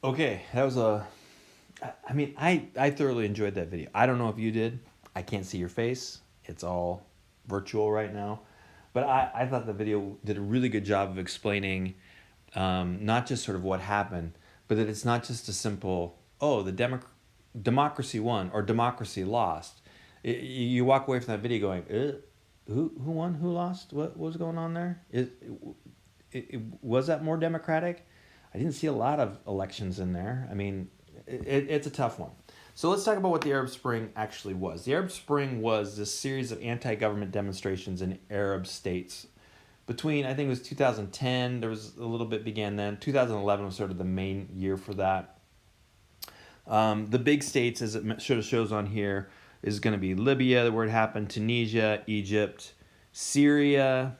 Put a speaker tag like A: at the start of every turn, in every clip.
A: Okay, that was I thoroughly enjoyed that video. I don't know if you did. I can't see your face. It's all virtual right now. But I thought the video did a really good job of explaining not just sort of what happened, but that it's not just a simple, oh, democracy won or democracy lost. You walk away from that video going, who won, who lost, what was going on there? Was that more democratic? I didn't see a lot of elections in there. I mean, it's a tough one. So let's talk about what the Arab Spring actually was. The Arab Spring was this series of anti-government demonstrations in Arab states between, I think it was 2010, there was a little bit began then. 2011 was sort of the main year for that. The big states, as it sort of shows on here, is going to be Libya, where it happened, Tunisia, Egypt, Syria.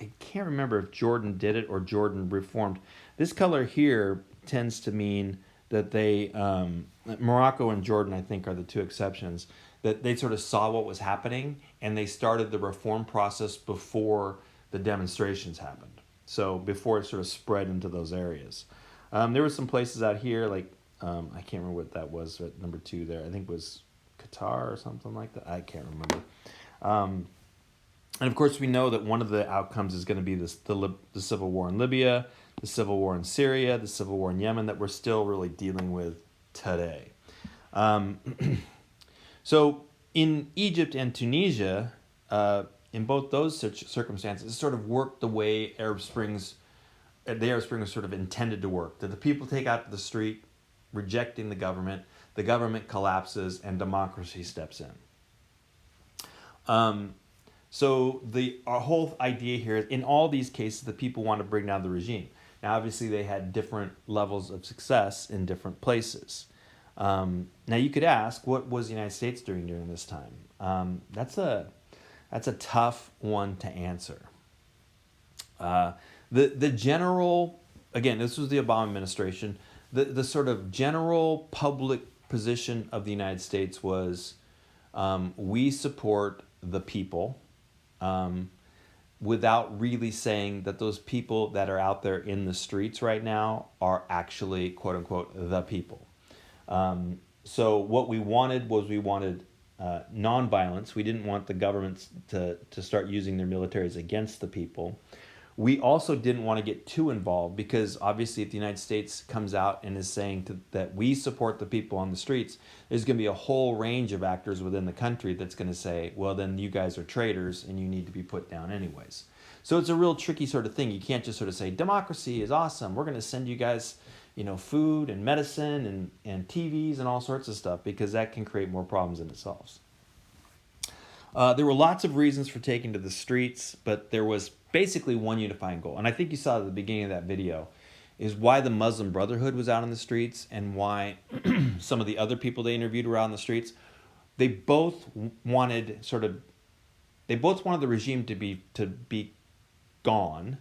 A: I can't remember if Jordan did it or Jordan reformed. This color here tends to mean that Morocco and Jordan, I think, are the two exceptions, that they sort of saw what was happening and they started the reform process before the demonstrations happened. So before it sort of spread into those areas. There were some places out here, like, I can't remember what that was, at number 2 there. I think it was Qatar or something like that. I can't remember. And of course, we know that one of the outcomes is going to be the civil war in Libya, the civil war in Syria, the civil war in Yemen that we're still really dealing with today. So in Egypt and Tunisia, in both those circumstances, it sort of worked the way the Arab Spring was sort of intended to work. That the people take out to the street, rejecting the government collapses, and democracy steps in. So our whole idea here is, in all these cases, the people want to bring down the regime. Now, obviously, they had different levels of success in different places. Now, you could ask, what was the United States doing during this time? That's a tough one to answer. The general, again, this was the Obama administration. The sort of general public position of the United States was, we support the people. Without really saying that those people that are out there in the streets right now are actually, quote unquote, the people. So what we wanted was nonviolence. We didn't want the governments to start using their militaries against the people. We also didn't want to get too involved because obviously if the United States comes out and is saying that we support the people on the streets, there's going to be a whole range of actors within the country that's going to say, well, then you guys are traitors and you need to be put down anyways. So it's a real tricky sort of thing. You can't just sort of say, democracy is awesome. We're going to send you guys, food and medicine and TVs and all sorts of stuff, because that can create more problems than it solves. There were lots of reasons for taking to the streets, but there was basically one unifying goal. And I think you saw at the beginning of that video is why the Muslim Brotherhood was out on the streets and why some of the other people they interviewed were out on the streets. They both wanted the regime to be gone.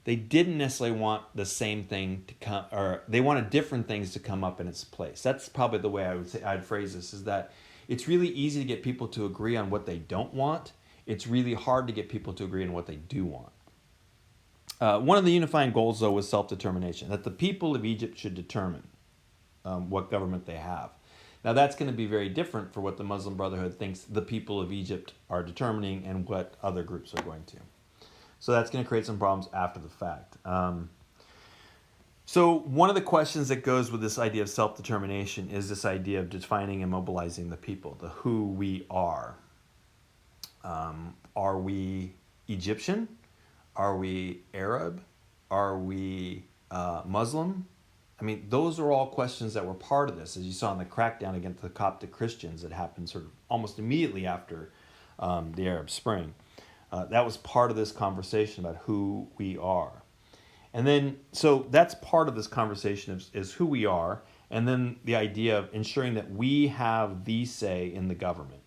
A: They didn't necessarily want the same thing to come, or they wanted different things to come up in its place. That's probably the way I'd phrase this, is that it's really easy to get people to agree on what they don't want. It's really hard to get people to agree on what they do want. One of the unifying goals, though, was self-determination, that the people of Egypt should determine what government they have. Now, that's going to be very different for what the Muslim Brotherhood thinks the people of Egypt are determining and what other groups are going to. So that's going to create some problems after the fact. So one of the questions that goes with this idea of self-determination is this idea of defining and mobilizing the people, the who we are. Are we Egyptian? Are we Arab? Are we Muslim? I mean, those are all questions that were part of this, as you saw in the crackdown against the Coptic Christians that happened sort of almost immediately after the Arab Spring. That was part of this conversation about who we are. And then, so that's part of this conversation is who we are, and then the idea of ensuring that we have the say in the government.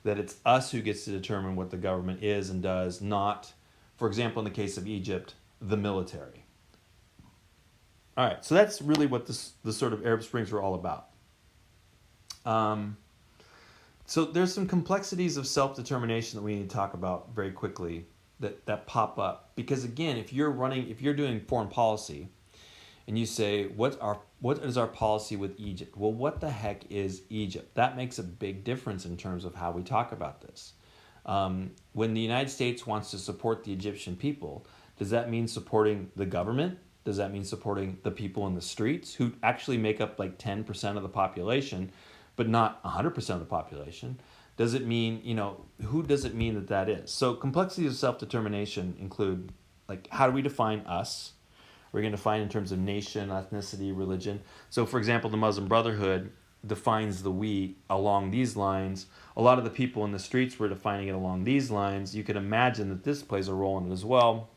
A: That it's us who gets to determine what the government is and does, not, for example, in the case of Egypt, the military. All right, so that's really what the sort of Arab Springs were all about. So there's some complexities of self-determination that we need to talk about very quickly that pop up. Because again, if you're doing foreign policy and you say, what is our policy with Egypt? Well, what the heck is Egypt? That makes a big difference in terms of how we talk about this. When the United States wants to support the Egyptian people, does that mean supporting the government? Does that mean supporting the people in the streets who actually make up like 10% of the population, but not 100% of the population? Does it mean, who does it mean that is? So complexities of self-determination include, like, how do we define us? We're going to define in terms of nation, ethnicity, religion. So, for example, the Muslim Brotherhood defines the we along these lines. A lot of the people in the streets were defining it along these lines. You can imagine that this plays a role in it as well.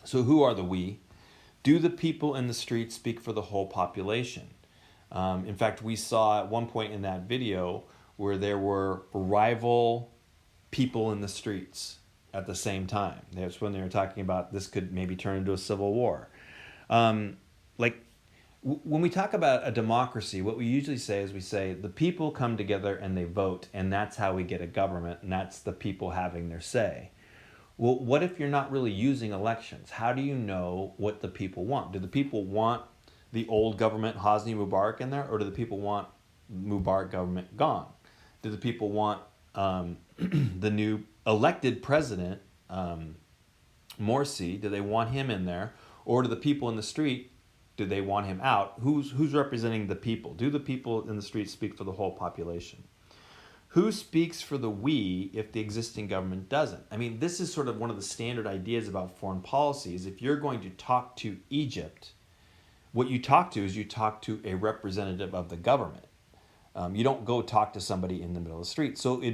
A: So who are the we? Do the people in the streets speak for the whole population? In fact, we saw at one point in that video where there were rival people in the streets at the same time. That's when they were talking about this could maybe turn into a civil war. When we talk about a democracy, what we usually say is we say the people come together and they vote, and that's how we get a government, and that's the people having their say. Well, what if you're not really using elections? How do you know what the people want? Do the people want the old government, Hosni Mubarak, in there, or do the people want Mubarak government gone? Do the people want the new elected president, Morsi, do they want him in there? Or do the people in the street, do they want him out? Who's representing the people? Do the people in the street speak for the whole population? Who speaks for the we if the existing government doesn't? I mean, this is sort of one of the standard ideas about foreign policy is if you're going to talk to Egypt, what you talk to is you talk to a representative of the government. You don't go talk to somebody in the middle of the street. So it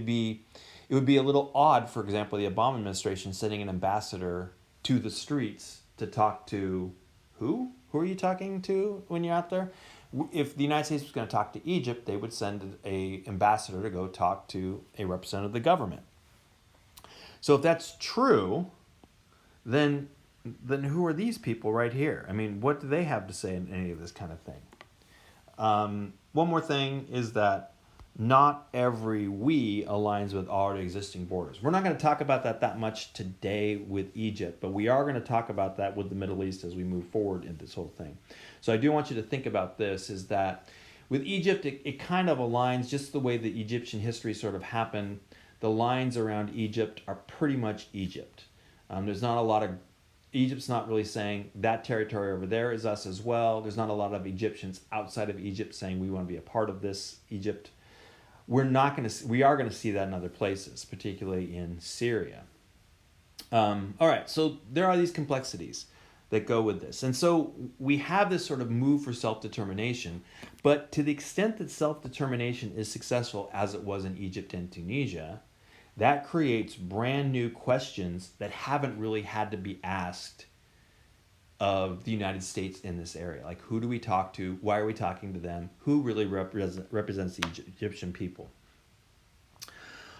A: would be a little odd, for example, the Obama administration sending an ambassador to the streets to talk to who? Who are you talking to when you're out there? If the United States was going to talk to Egypt, they would send an ambassador to go talk to a representative of the government. So if that's true, then who are these people right here? I mean, what do they have to say in any of this kind of thing? One more thing is that not every we aligns with already existing borders. We're not going to talk about that much today with Egypt, but we are going to talk about that with the Middle East as we move forward in this whole thing. So I do want you to think about this, is that with Egypt, it kind of aligns just the way the Egyptian history sort of happened. The lines around Egypt are pretty much Egypt. There's not a lot of Egypt's not really saying that territory over there is us as well. There's not a lot of Egyptians outside of Egypt saying we want to be a part of this Egypt. We are going to see that in other places, particularly in Syria. All right, so there are these complexities that go with this. And so we have this sort of move for self-determination, but to the extent that self-determination is successful as it was in Egypt and Tunisia, that creates brand new questions that haven't really had to be asked of the United States in this area. Like, who do we talk to? Why are we talking to them? Who really represents the Egyptian people?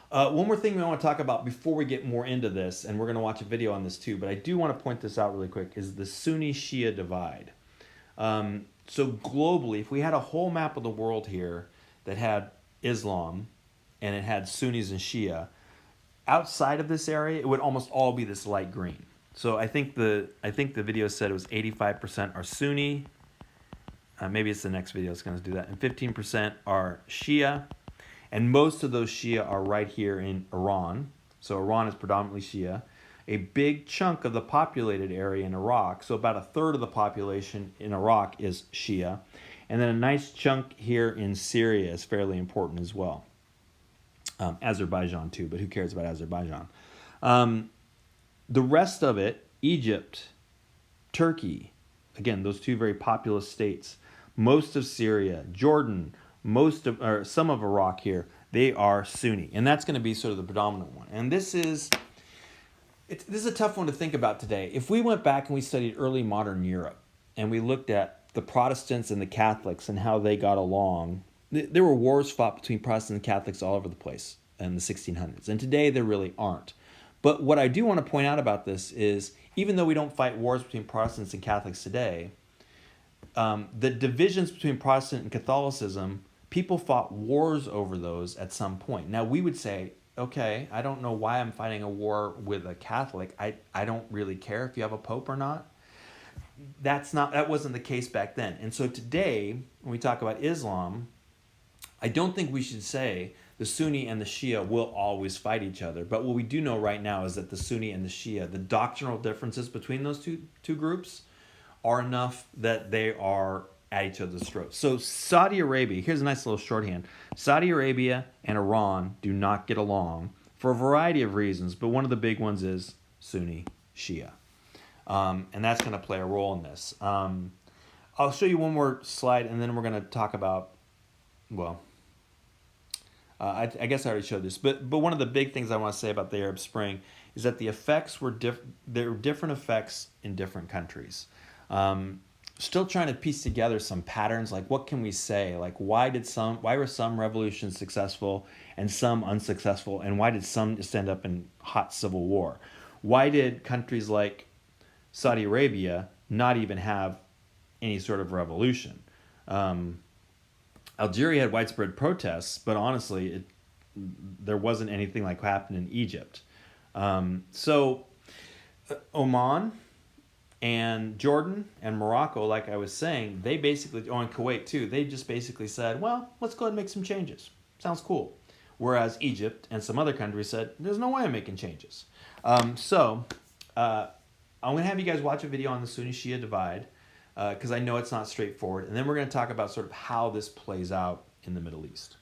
A: One more thing we want to talk about before we get more into this, and we're going to watch a video on this too, but I do want to point this out really quick, is the Sunni-Shia divide. So globally, if we had a whole map of the world here that had Islam and it had Sunnis and Shia, outside of this area, it would almost all be this light green. So I think the video said it was 85% are Sunni. Maybe it's the next video that's going to do that. And 15% are Shia. And most of those Shia are right here in Iran. So Iran is predominantly Shia. A big chunk of the populated area in Iraq, so about a third of the population in Iraq is Shia. And then a nice chunk here in Syria is fairly important as well. Azerbaijan too, but who cares about Azerbaijan? The rest of it, Egypt, Turkey, again, those two very populous states, most of Syria, Jordan, some of Iraq here, they are Sunni. And that's going to be sort of the predominant one. And this is a tough one to think about today. If we went back and we studied early modern Europe and we looked at the Protestants and the Catholics and how they got along, there were wars fought between Protestants and Catholics all over the place in the 1600s. And today there really aren't. But what I do want to point out about this is, even though we don't fight wars between Protestants and Catholics today, the divisions between Protestant and Catholicism, people fought wars over those at some point. Now we would say, okay, I don't know why I'm fighting a war with a Catholic. I don't really care if you have a pope or not. that wasn't the case back then. And so today, when we talk about Islam, I don't think we should say the Sunni and the Shia will always fight each other. But what we do know right now is that the Sunni and the Shia, the doctrinal differences between those two groups are enough that they are at each other's throats. So Saudi Arabia, here's a nice little shorthand. Saudi Arabia and Iran do not get along for a variety of reasons, but one of the big ones is Sunni Shia. And that's going to play a role in this. I'll show you one more slide, and then we're going to talk about, well, I guess I already showed this, but one of the big things I want to say about the Arab Spring is that the effects were there were different effects in different countries. Still trying to piece together some patterns, like what can we say? Like why were some revolutions successful and some unsuccessful, and why did some just end up in hot civil war? Why did countries like Saudi Arabia not even have any sort of revolution? Algeria had widespread protests, but honestly, there wasn't anything like happened in Egypt. So Oman and Jordan and Morocco, like I was saying, they basically, and Kuwait too, they just basically said, well, let's go ahead and make some changes. Sounds cool. Whereas Egypt and some other countries said, there's no way I'm making changes. I'm going to have you guys watch a video on the Sunni-Shia divide, because I know it's not straightforward. And then we're going to talk about sort of how this plays out in the Middle East.